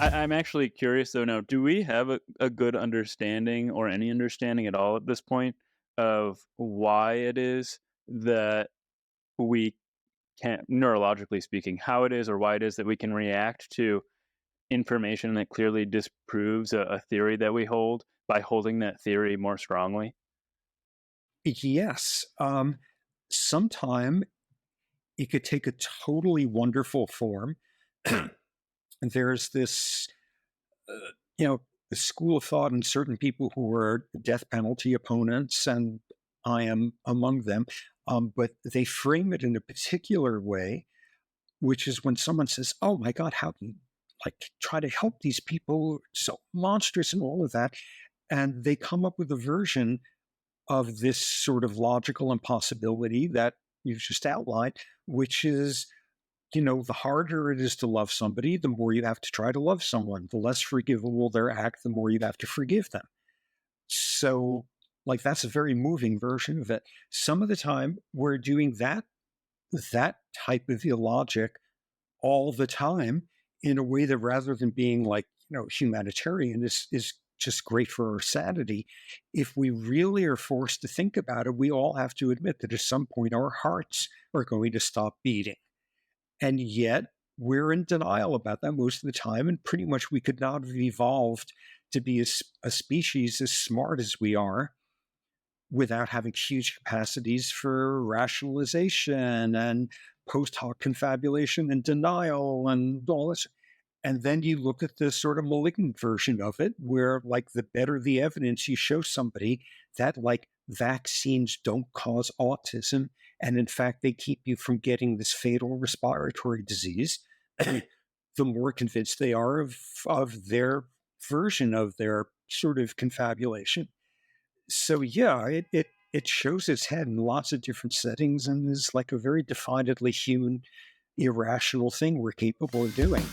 I'm actually curious though now, do we have a good understanding or any understanding at all at this point of why it is that we can, neurologically speaking, how it is or why it is that we can react to information that clearly disproves a theory that we hold by holding that theory more strongly? Yes. Sometime it could take a totally wonderful form. There's this, uh, you know, the school of thought and certain people who are death penalty opponents, and I am among them. But they frame it in a particular way, which is when someone says, "Oh my God, how can you like try to help these people so monstrous and all of that?" And they come up with a version of this sort of logical impossibility that you've just outlined, which is, the harder it is to love somebody, the more you have to try to love someone. The less forgivable their act, the more you have to forgive them. So, like, that's a very moving version of it. Some of the time, we're doing that type of illogic all the time in a way that, rather than being like, humanitarian, is just great for our sanity. If we really are forced to think about it, we all have to admit that at some point our hearts are going to stop beating. And yet we're in denial about that most of the time. And pretty much we could not have evolved to be a species as smart as we are without having huge capacities for rationalization and post hoc confabulation and denial and all this. And then you look at the sort of malignant version of it, where, like, the better the evidence you show somebody that, like, vaccines don't cause autism, and in fact, they keep you from getting this fatal respiratory disease, the more convinced they are of their version of their sort of confabulation. So, yeah, it shows its head in lots of different settings and is like a very definedly human, irrational thing we're capable of doing.